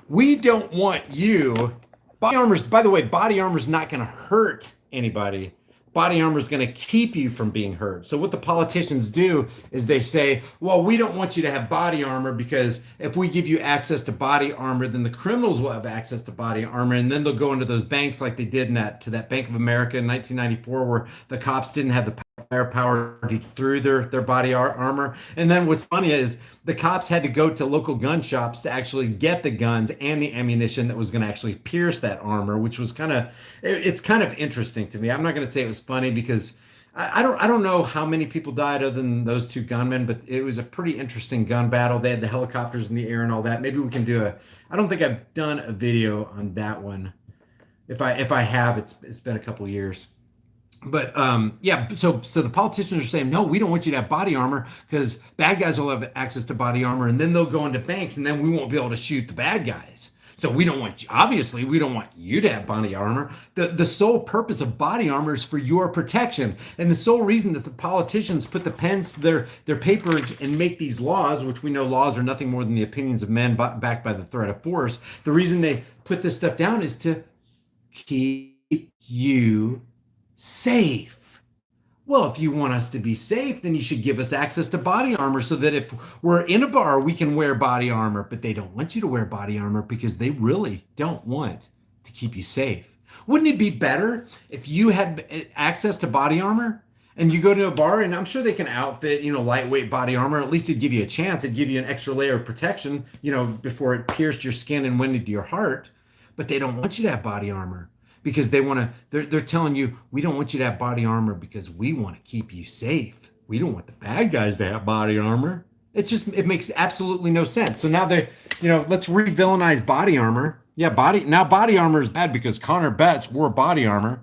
We don't want you. Body armor's, by the way, body armor's not going to hurt anybody. Body armor is going to keep you from being hurt. So what the politicians do is they say, well, we don't want you to have body armor because if we give you access to body armor, then the criminals will have access to body armor. And then they'll go into those banks like they did to that Bank of America in 1994, where the cops didn't have the firepower to through their body armor. And then what's funny is the cops had to go to local gun shops to actually get the guns and the ammunition that was going to actually pierce that armor, which was it's kind of interesting to me. I'm not going to say it was funny because I don't know how many people died other than those 2 gunmen, but it was a pretty interesting gun battle. They had the helicopters in the air and all that. Maybe we can do I don't think I've done a video on that one. If I have, it's been a couple years. But yeah, so the politicians are saying, no, we don't want you to have body armor because bad guys will have access to body armor, and then they'll go into banks, and then we won't be able to shoot the bad guys. So we don't want you, obviously, we don't want you to have body armor. The sole purpose of body armor is for your protection. And the sole reason that the politicians put the pens to their papers and make these laws, which we know laws are nothing more than the opinions of men backed by the threat of force, the reason they put this stuff down is to keep you safe. Well, if you want us to be safe, then you should give us access to body armor so that if we're in a bar, we can wear body armor. But they don't want you to wear body armor because they really don't want to keep you safe. Wouldn't it be better if you had access to body armor and you go to a bar, and I'm sure they can outfit, lightweight body armor. At least it'd give you a chance. It'd give you an extra layer of protection, before it pierced your skin and went into your heart. But they don't want you to have body armor. Because they're telling you, we don't want you to have body armor because we want to keep you safe. We don't want the bad guys to have body armor. It makes absolutely no sense. So now let's re-villainize body armor. Yeah, body armor is bad because Connor Betts wore body armor,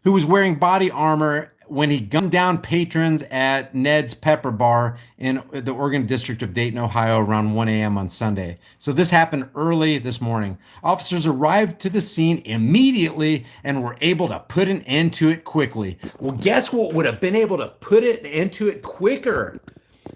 who was wearing body armor when he gunned down patrons at Ned's Pepper Bar in the Oregon District of Dayton, Ohio, around 1 a.m. on Sunday. So this happened early this morning. Officers arrived to the scene immediately and were able to put an end to it quickly. Well, guess what would have been able to put an end to it quicker?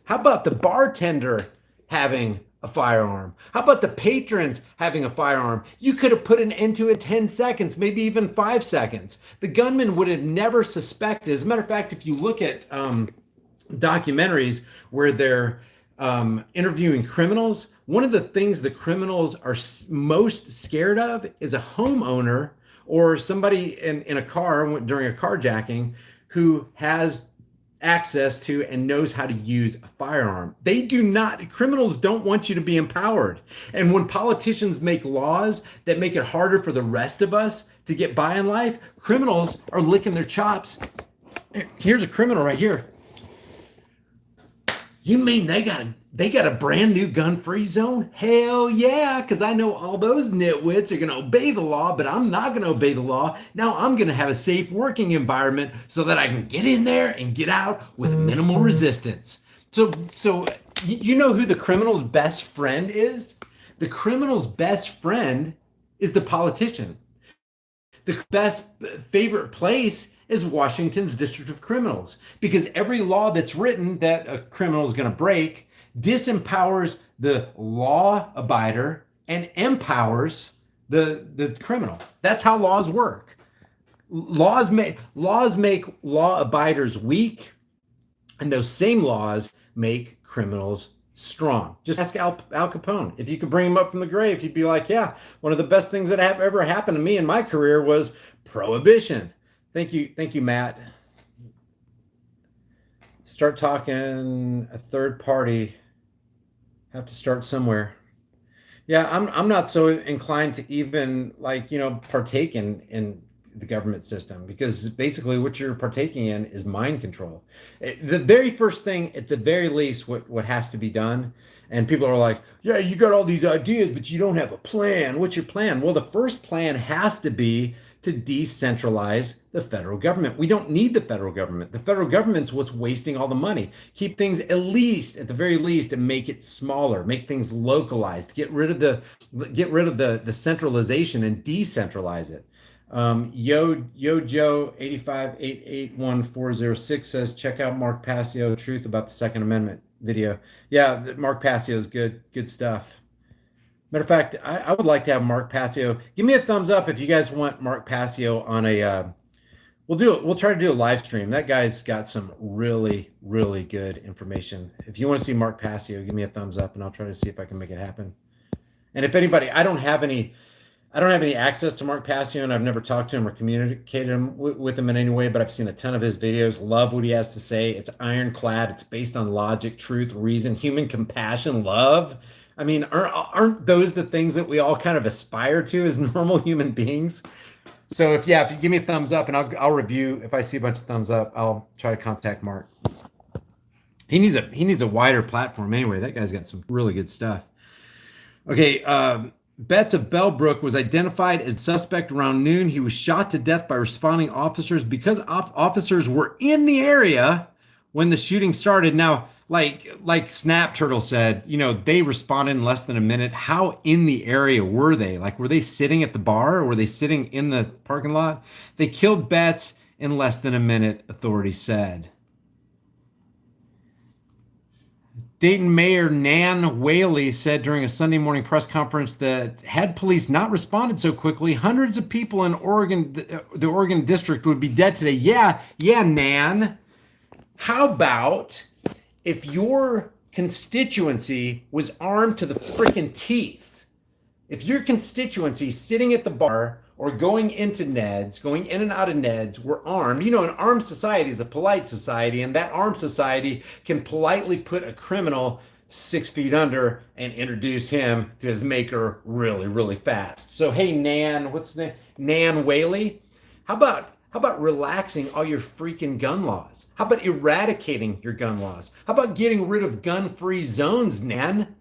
How about the bartender having a firearm? How about the patrons having a firearm? You could have put an end to it in 10 seconds, maybe even 5 seconds. The gunman would have never suspected. As a matter of fact, if you look at documentaries where they're interviewing criminals, one of the things the criminals are most scared of is a homeowner or somebody in a car during a carjacking who has access to and knows how to use a firearm. Criminals don't want you to be empowered. And when politicians make laws that make it harder for the rest of us to get by in life, criminals are licking their chops. Here's a criminal right here. You mean they got a brand new gun-free zone? Hell yeah, because I know all those nitwits are going to obey the law, but I'm not going to obey the law. Now I'm going to have a safe working environment so that I can get in there and get out with minimal resistance. So you know who the criminal's best friend is? The criminal's best friend is the politician. The best favorite place is Washington's District of Criminals, because every law that's written that a criminal is going to break disempowers the law abider and empowers the criminal. That's how laws work. Laws make law abiders weak, and those same laws make criminals strong. Just ask Al Capone. If you could bring him up from the grave, he'd be like, yeah, one of the best things that ever happened to me in my career was prohibition. Thank you, Matt. Start talking a third party. Have to start somewhere. Yeah, I'm not so inclined to even partake in the government system, because basically what you're partaking in is mind control. The very first thing, at the very least, what has to be done, and people are like, yeah, you got all these ideas, but you don't have a plan. What's your plan? Well, the first plan has to be to decentralize the federal government. We don't need the federal government. The federal government's what's wasting all the money. Keep things at the very least, and make it smaller, make things localized, get rid of the centralization and decentralize it. Joe 8588140 says, check out Mark Passio Truth About the Second Amendment video. Yeah, Mark Passio is good stuff. Matter of fact, I would like to have Mark Passio. Give me a thumbs up if you guys want Mark Passio on a. We'll try to do a live stream. That guy's got some really, really good information. If you want to see Mark Passio, give me a thumbs up, and I'll try to see if I can make it happen. And if anybody, I don't have any access to Mark Passio, and I've never talked to him or communicated with him in any way, but I've seen a ton of his videos. Love what he has to say. It's ironclad. It's based on logic, truth, reason, human compassion, love. I mean, aren't those the things that we all kind of aspire to as normal human beings? So if you give me a thumbs up, and I'll review. If I see a bunch of thumbs up, I'll try to contact Mark. He needs a wider platform anyway. That guy's got some really good stuff. Okay, Betts of Bellbrook was identified as suspect around noon. He was shot to death by responding officers because officers were in the area when the shooting started. Now, like Snap Turtle said, they responded in less than a minute. How in the area were they? Like, were they sitting at the bar or were they sitting in the parking lot? They killed Betts in less than a minute, authorities said. Dayton Mayor Nan Whaley said during a Sunday morning press conference that had police not responded so quickly, hundreds of people in Oregon, the Oregon district, would be dead today. Yeah, Nan. How about if your constituency was armed to the freaking teeth? If your constituency sitting at the bar or going into Ned's, going in and out of Ned's, were armed. An armed society is a polite society, and that armed society can politely put a criminal 6 feet under and introduce him to his maker really, really fast. So, hey, Nan, what's the Nan Whaley? How about relaxing all your freaking gun laws? How about eradicating your gun laws? How about getting rid of gun-free zones, Nan?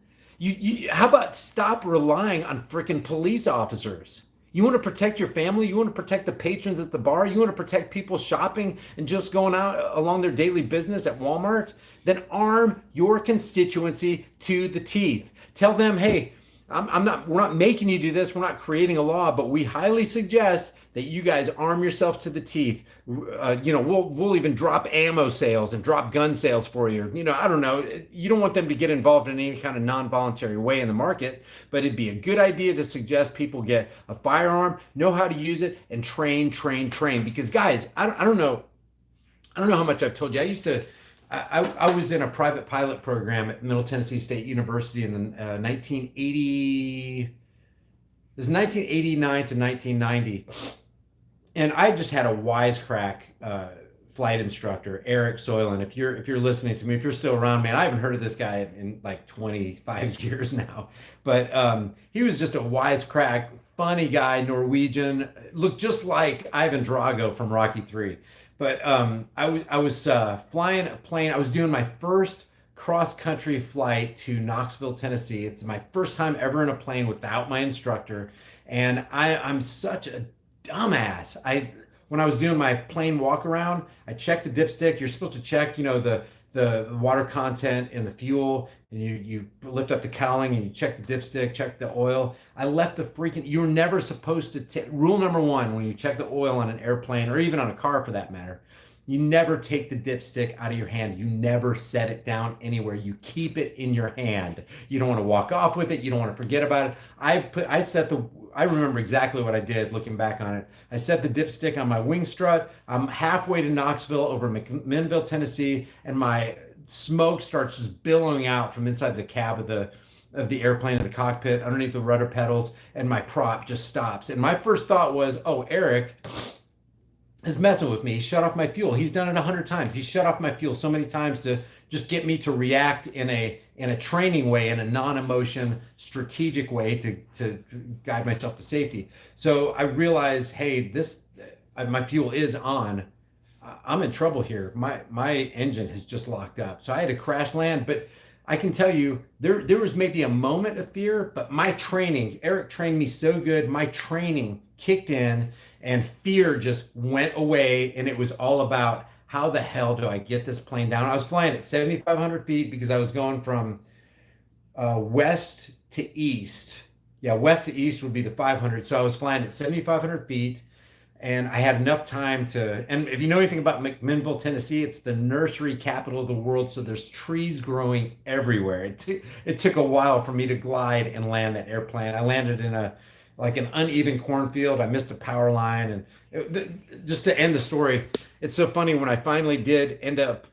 How about stop relying on freaking police officers? You want to protect your family? You want to protect the patrons at the bar? You want to protect people shopping and just going out along their daily business at Walmart? Then arm your constituency to the teeth. Tell them, hey, we're not making you do this. We're not creating a law, but we highly suggest that you guys arm yourselves to the teeth. We'll even drop ammo sales and drop gun sales for you. I don't know. You don't want them to get involved in any kind of non-voluntary way in the market, but it'd be a good idea to suggest people get a firearm, know how to use it, and train. Because guys, I don't know how much I've told you. I was in a private pilot program at Middle Tennessee State University in the 1989 to 1990. And I just had a wisecrack flight instructor, Eric Soylent. If you're listening to me, if you're still around, man, I haven't heard of this guy in like 25 years now. But he was just a wisecrack, funny guy, Norwegian, looked just like Ivan Drago from Rocky 3. But I was flying a plane. I was doing my first cross-country flight to Knoxville, Tennessee. It's my first time ever in a plane without my instructor. And I'm such a dumbass. When I was doing my plane walk around, I checked the dipstick. You're supposed to check, the water content and the fuel, and you lift up the cowling and you check the dipstick, check the oil. I left the freaking, you're never supposed to rule number one when you check the oil on an airplane or even on a car for that matter, you never take the dipstick out of your hand. You never set it down anywhere. You keep it in your hand. You don't want to walk off with it. You don't want to forget about it. I remember exactly what I did looking back on it. I set the dipstick on my wing strut. I'm halfway to Knoxville over McMinnville, Tennessee, and my smoke starts just billowing out from inside the cab of the airplane in the cockpit underneath the rudder pedals, and my prop just stops. And my first thought was, oh, Eric is messing with me. He shut off my fuel. He's done it 100 times. He's shut off my fuel so many times to just get me to react in a training way, in a non-emotion, strategic way to guide myself to safety. So I realized, hey, my fuel is on. I'm in trouble here. My engine has just locked up. So I had to crash land. But I can tell you, there was maybe a moment of fear, but my training, Eric trained me so good, my training kicked in and fear just went away. And it was all about, how the hell do I get this plane down? I was flying at 7,500 feet because I was going from west to east. Yeah, west to east would be the 500. So I was flying at 7,500 feet, and I had enough time to, and if you know anything about McMinnville, Tennessee, it's the nursery capital of the world. So there's trees growing everywhere. It took a while for me to glide and land that airplane. I landed in an uneven cornfield. I missed a power line. And just to end the story, it's so funny, when I finally did end up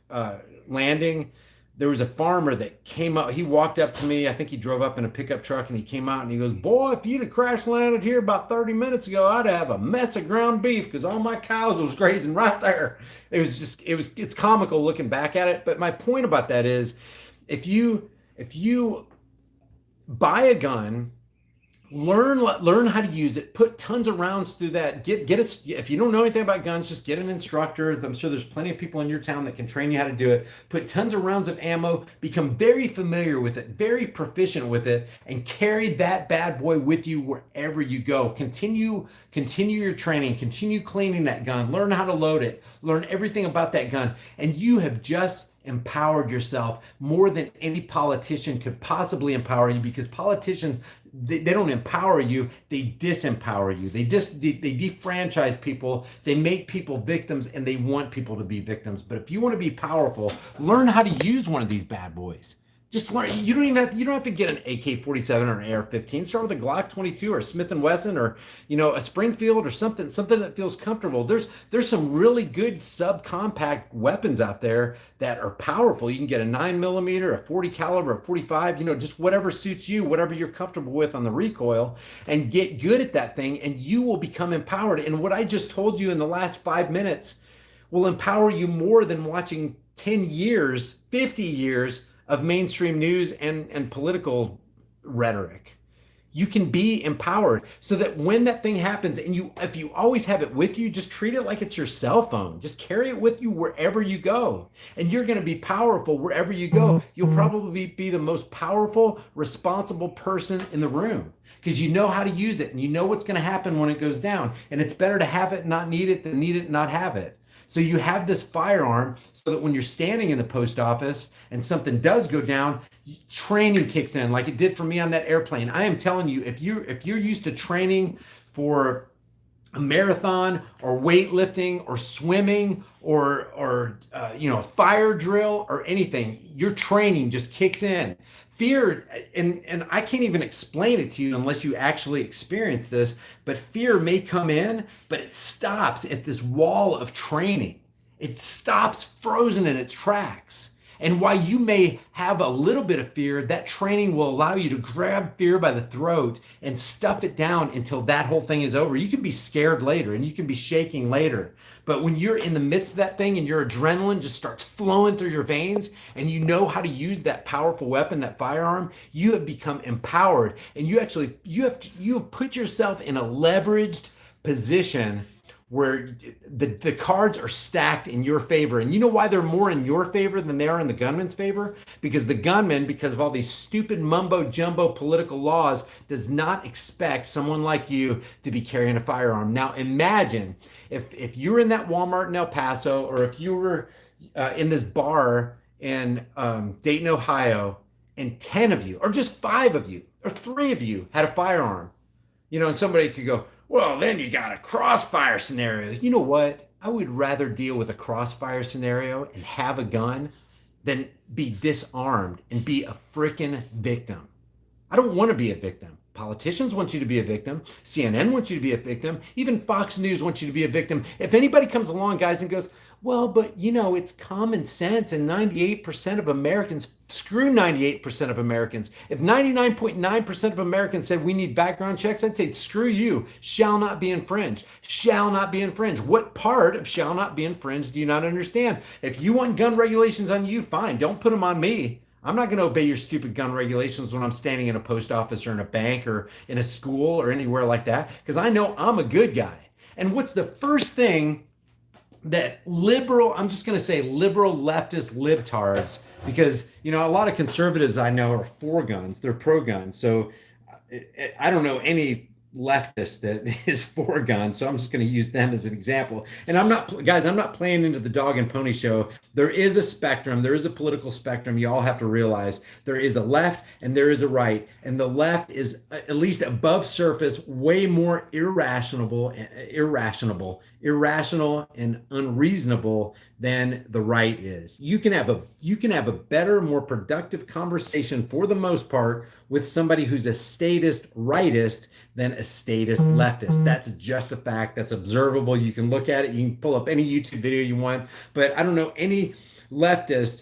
landing, there was a farmer that came up. He walked up to me. I think he drove up in a pickup truck, and he came out and he goes, boy, if you'd have crash landed here about 30 minutes ago, I'd have a mess of ground beef because all my cows was grazing right there. It's comical looking back at it. But my point about that is, if you buy a gun, learn how to use it, put tons of rounds through that, if you don't know anything about guns, just get an instructor. I'm sure there's plenty of people in your town that can train you how to do it. Put tons of rounds of ammo, become very familiar with it, very proficient with it, and carry that bad boy with you wherever you go. Continue your training, continue cleaning that gun, learn how to load it, learn everything about that gun, and you have just empowered yourself more than any politician could possibly empower you, because politicians, they don't empower you, they disempower you. They defranchise people, they make people victims, and they want people to be victims. But if you want to be powerful, learn how to use one of these bad boys. Just learn. You don't have to get an AK-47 or an AR-15. Start with a Glock 22 or a Smith & Wesson, or a Springfield, or something that feels comfortable. There's some really good subcompact weapons out there that are powerful. You can get a 9mm, a 40 caliber, a 45, just whatever suits you, whatever you're comfortable with on the recoil, and get good at that thing, and you will become empowered. And what I just told you in the last 5 minutes will empower you more than watching 10 years, 50 years of mainstream news and political rhetoric. You can be empowered, so that when that thing happens, and if you always have it with you, just treat it like it's your cell phone. Just carry it with you wherever you go, and you're going to be powerful wherever you go. You'll probably be the most powerful, responsible person in the room, because you know how to use it, and you know what's going to happen when it goes down. And it's better to have it and not need it than need it and not have it. So you have this firearm, so that when you're standing in the post office and something does go down, training kicks in, like it did for me on that airplane. I am telling you, if you're used to training for a marathon or weightlifting or swimming or a fire drill or anything, your training just kicks in. Fear, and I can't even explain it to you unless you actually experience this, but fear may come in, but it stops at this wall of training. It stops frozen in its tracks. And while you may have a little bit of fear, that training will allow you to grab fear by the throat and stuff it down until that whole thing is over. You can be scared later, and you can be shaking later. But when you're in the midst of that thing and your adrenaline just starts flowing through your veins, and you know how to use that powerful weapon, that firearm, you have become empowered. And you have put yourself in a leveraged position where the cards are stacked in your favor. And you know why they're more in your favor than they are in the gunman's favor? Because the gunman, because of all these stupid mumbo jumbo political laws, does not expect someone like you to be carrying a firearm. Now imagine if you're in that Walmart in El Paso, or if you were in this bar in Dayton, Ohio, and 10 of you, or just 5 of you, or 3 of you had a firearm, and somebody could go, well, then you got a crossfire scenario. You know what? I would rather deal with a crossfire scenario and have a gun than be disarmed and be a freaking victim. I don't want to be a victim. Politicians want you to be a victim. CNN wants you to be a victim. Even Fox News wants you to be a victim. If anybody comes along, guys, and goes, well, but it's common sense, and 98% of Americans, screw 98% of Americans. If 99.9% of Americans said we need background checks, I'd say, screw you, shall not be infringed. Shall not be infringed. What part of shall not be infringed do you not understand? If you want gun regulations on you, fine, don't put them on me. I'm not going to obey your stupid gun regulations when I'm standing in a post office or in a bank or in a school or anywhere like that, because I know I'm a good guy. And what's the first thing that I'm just going to say liberal leftist libtards, because, a lot of conservatives I know are for guns, they're pro guns. So I don't know any leftist that is for guns. So I'm just going to use them as an example. And I'm not playing into the dog and pony show. There is a spectrum. There is a political spectrum. You all have to realize there is a left and there is a right. And the left is, at least above surface, way more irrational and unreasonable than the right is. You can have a better, more productive conversation for the most part with somebody who's a statist rightist than a statist leftist. That's just a fact. That's observable. You can look at it. You can pull up any YouTube video you want. But I don't know any leftist